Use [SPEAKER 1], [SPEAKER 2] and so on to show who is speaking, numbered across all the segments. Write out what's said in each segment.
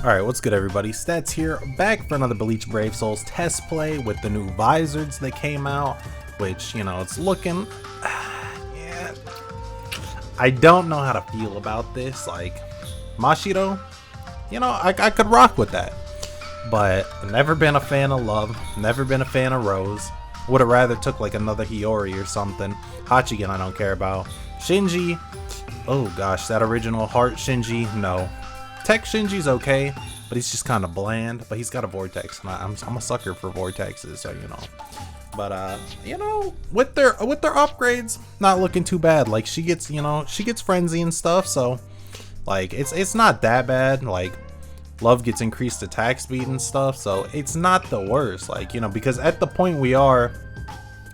[SPEAKER 1] Alright, what's good everybody? Stats here, back for another Bleach Brave Souls test play with the new visors that came out, which, you know, it's looking... yeah. I don't know how to feel about this. Like, Mashiro, you know, I could rock with that. But, never been a fan of Love, never been a fan of Rose. Would have rather took like another Hiyori or something. Hachigen I don't care about. Shinji, oh gosh, that original Heart Shinji, no. Tech Shinji's okay, but he's just kind of bland. But he's got a vortex, and I'm a sucker for vortexes, so you know. But you know, with their upgrades, not looking too bad. Like she gets, you know, she gets frenzy and stuff, so like it's not that bad. Like Love gets increased attack speed and stuff, so it's not the worst. Like, you know, because at the point we are,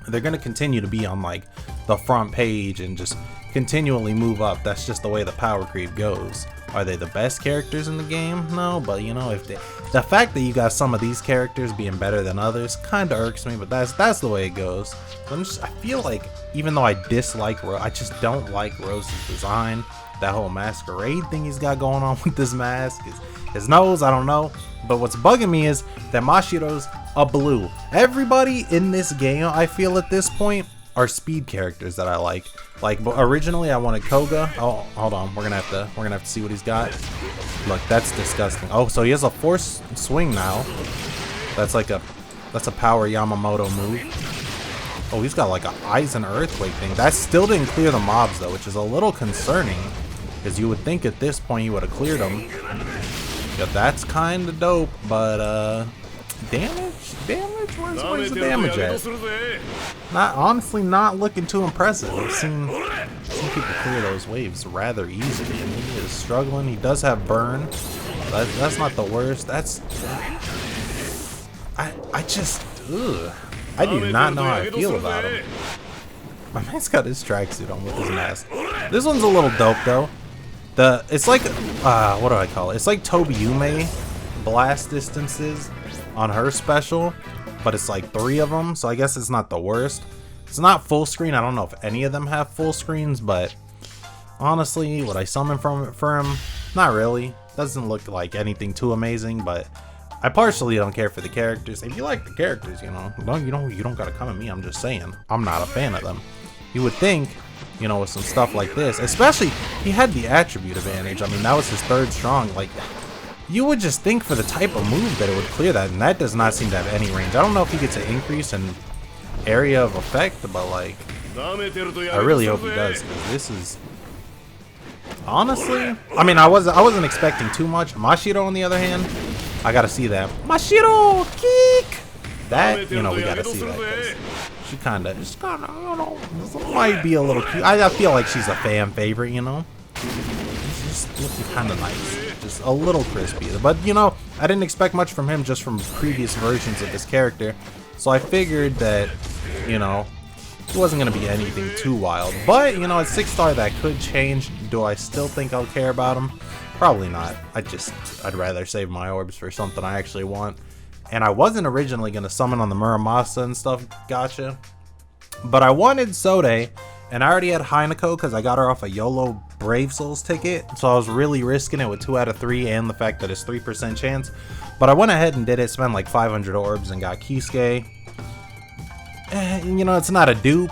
[SPEAKER 1] they're gonna continue to be on like the front page and just continually move up. That's just the way the power creep goes. Are they the best characters in the game? No, but you know, if the fact that you got some of these characters being better than others kind of irks me, but that's the way it goes. So I feel like even though I dislike Rose, I just don't like Rose's design. That whole masquerade thing he's got going on with this mask, his nose, I don't know. But what's bugging me is that Mashiro's a blue. Everybody in this game, I feel at this point, are speed characters that I like. Like originally I wanted Koga. Oh, hold on, we're gonna have to see what he's got. Look, that's disgusting. Oh, so he has a force swing now. That's a power Yamamoto move. Oh, he's got like a Eyes and Earthquake thing. That still didn't clear the mobs though, which is a little concerning, because you would think at this point he would have cleared them. Yeah, that's kind of dope, but damage? Where's the damage at? Honestly not looking too impressive. I've seen people clear those waves rather easily, and he is struggling. He does have burn. That's not the worst. That's I just I do not know how I feel about him. My man's got his tracksuit on with his mask. This one's a little dope though. It's like what do I call it? It's like Tobiyume blast distances on her special, but it's like 3 of them, so I guess it's not the worst. It's not full screen. I don't know if any of them have full screens, but honestly, would I summon for him? Not really. Doesn't look like anything too amazing, but I partially don't care for the characters. If you like the characters, you know, you don't gotta come at me. I'm just saying, I'm not a fan of them. You would think, you know, with some stuff like this, especially he had the attribute advantage. I mean, that was his 3rd strong. Like, you would just think for the type of move that it would clear that, and that does not seem to have any range. I don't know if he gets an increase in area of effect, but like, I really hope he does, because this is honestly, I mean, I wasn't expecting too much. Mashiro, on the other hand, I gotta see that. Mashiro, kick! That, you know, we gotta see that, 'cause she kinda, I don't know, might be a little cute. I feel like she's a fan favorite, you know? She's just looking kinda nice. Just a little crispy. But, you know, I didn't expect much from him just from previous versions of this character. So I figured that, you know, it wasn't going to be anything too wild. But, you know, at 6-star that could change. Do I still think I'll care about him? Probably not. I'd rather save my orbs for something I actually want. And I wasn't originally going to summon on the Muramasa and stuff, Gacha. But I wanted Sode, and I already had Hinako because I got her off a YOLO Brave Souls ticket. So I was really risking it with 2 out of 3 and the fact that it's 3% chance. But I went ahead and did it, spent like 500 orbs and got Kisuke. You know, it's not a dupe,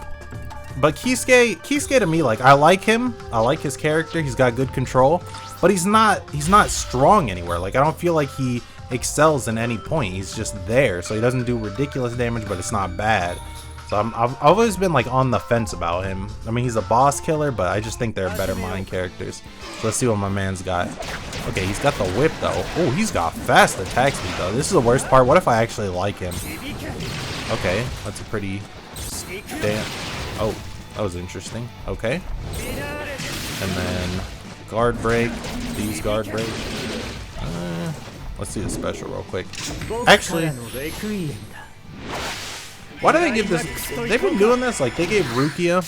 [SPEAKER 1] but Kisuke to me, like, I like him. I like his character. He's got good control, but he's not strong anywhere. Like, I don't feel like he excels in any point. He's just there, so he doesn't do ridiculous damage, but it's not bad. So I've always been like on the fence about him. I mean, he's a boss killer, but I just think they're better mind characters. So let's see what my man's got. Okay, he's got the whip though. Oh, he's got fast attack speed though. This is the worst part. What if I actually like him? Okay, that's a pretty damn. Oh, that was interesting. Okay, and then guard break. These guard break. Let's see the special real quick. Actually, why do they give this? They've been doing this. Like, they gave Rukia.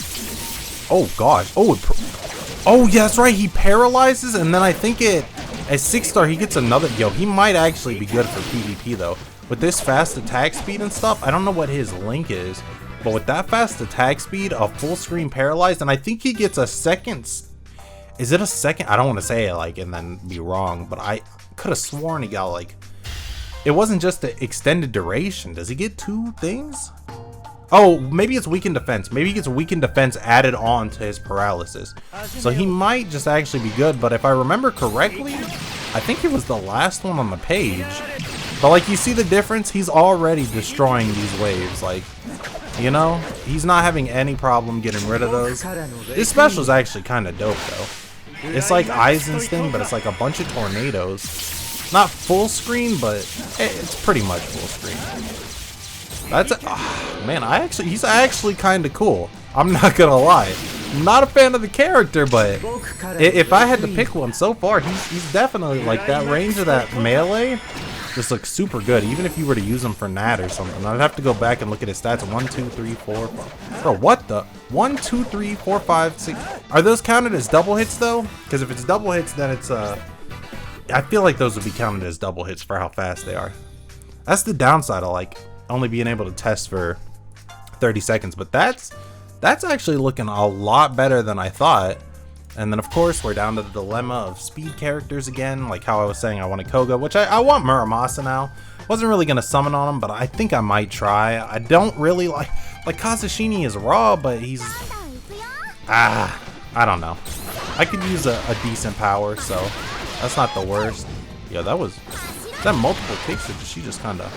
[SPEAKER 1] Oh gosh. Oh yeah, that's right. He paralyzes, and then I think at 6-star he gets another. Yo, he might actually be good for PvP though. With this fast attack speed and stuff, I don't know what his link is, but with that fast attack speed, a full screen paralyzed, and I think he gets a second. Is it a second? I don't want to say it like and then be wrong, but I could have sworn he got like, it wasn't just the extended duration. Does he get 2 things? Oh, maybe it's weakened defense. Maybe he gets weakened defense added on to his paralysis. So he might just actually be good, but if I remember correctly, I think he was the last one on the page. But like, you see the difference? He's already destroying these waves. Like, you know, he's not having any problem getting rid of those. This special is actually kind of dope though. It's like Aizen's thing, but it's like a bunch of tornadoes. Not full screen, but it's pretty much full screen. That's man, he's actually kind of cool. I'm not gonna lie. I'm not a fan of the character, but if I had to pick one so far, he's definitely like that range of that melee. Just looks super good, even if you were to use him for Nat or something. I'd have to go back and look at his stats. 1, 2, 3, 4, 5. Bro, what the? 1, 2, 3, 4, 5, 6. Are those counted as double hits though? Because if it's double hits, then it's I feel like those would be counted as double hits for how fast they are. That's the downside of like only being able to test for 30 seconds. But that's actually looking a lot better than I thought. And then of course we're down to the dilemma of speed characters again, like how I was saying I wanted Koga, which I want Muramasa now. Wasn't really gonna summon on him, but I think I might try. I don't really like Kazushini is raw, but he's I don't know. I could use a decent power, so that's not the worst. Yeah, is that multiple kicks or did she just kinda?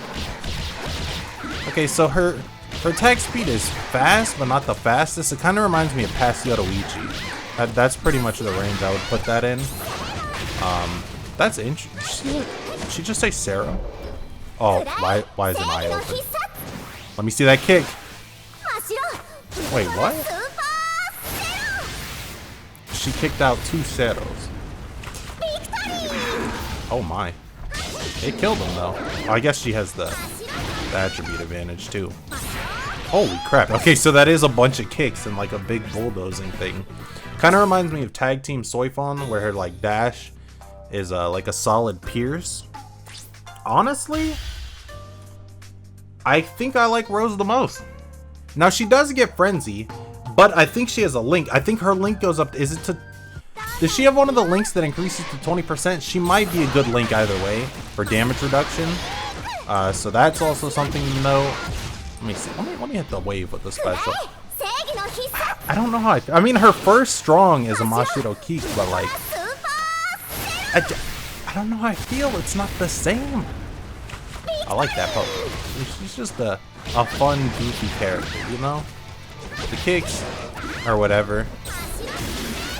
[SPEAKER 1] Okay, so her attack speed is fast, but not the fastest. It kinda reminds me of past Yoruichi. That's pretty much the range I would put that in. That's interesting. Did she just say Sarah? Oh, why is an eye open? Let me see that kick. Wait, what? She kicked out 2 Zeros. Oh my. It killed him though. Oh, I guess she has the attribute advantage too. Holy crap. Okay, so that is a bunch of kicks and like a big bulldozing thing. Kind of reminds me of Tag Team Soifon, where her like dash is like a solid pierce. Honestly, I think I like Rose the most. Now she does get Frenzy, but I think she has a link. I think her link goes up. Does she have one of the links that increases to 20%? She might be a good link either way for damage reduction. So that's also something to know. Let me see. Let me hit the wave with the special. I don't know how I mean, her first strong is a Mashiro Kick, but like, I don't know how I feel. It's not the same. I like that poke. She's just a fun, goofy character, you know? The kicks, or whatever.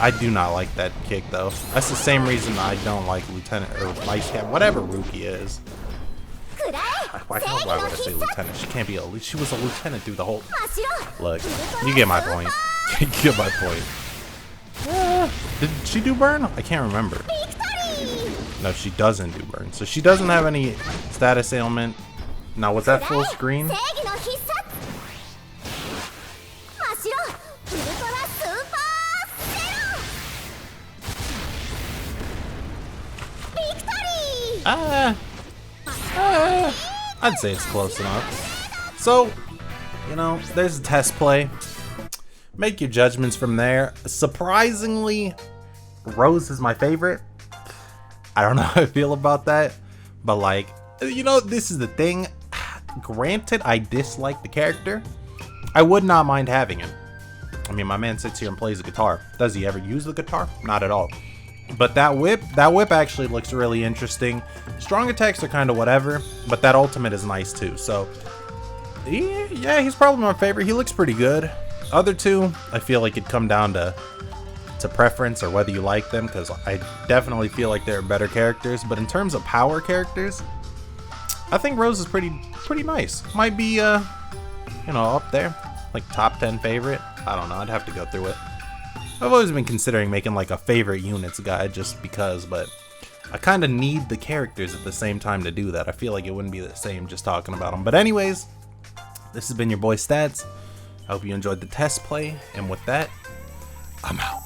[SPEAKER 1] I do not like that kick, though. That's the same reason I don't like Lieutenant, or Vice Cap, whatever Ruki is. Why would I say lieutenant? She can't be she was a lieutenant through the whole... Look, you get my point. You get my point. Did she do burn? I can't remember. No, she doesn't do burn. So she doesn't have any status ailment. Now, was that full screen? I'd say it's close enough. So, you know, there's a test play. Make your judgments from there. Surprisingly, Rose is my favorite. I don't know how I feel about that, but like, you know, this is the thing. Granted, I dislike the character. I would not mind having him. I mean, my man sits here and plays the guitar. Does he ever use the guitar? Not at all. But that whip actually looks really interesting. Strong attacks are kind of whatever, but that ultimate is nice too. So, yeah, he's probably my favorite. He looks pretty good. Other two, I feel like it'd come down to preference or whether you like them, because I definitely feel like they're better characters. But in terms of power characters, I think Rose is pretty nice. Might be, you know, up there, like top 10 favorite. I don't know. I'd have to go through it. I've always been considering making like a favorite units guide just because, but I kind of need the characters at the same time to do that. I feel like it wouldn't be the same just talking about them. But anyways, this has been your boy Stats. I hope you enjoyed the test play, and with that, I'm out.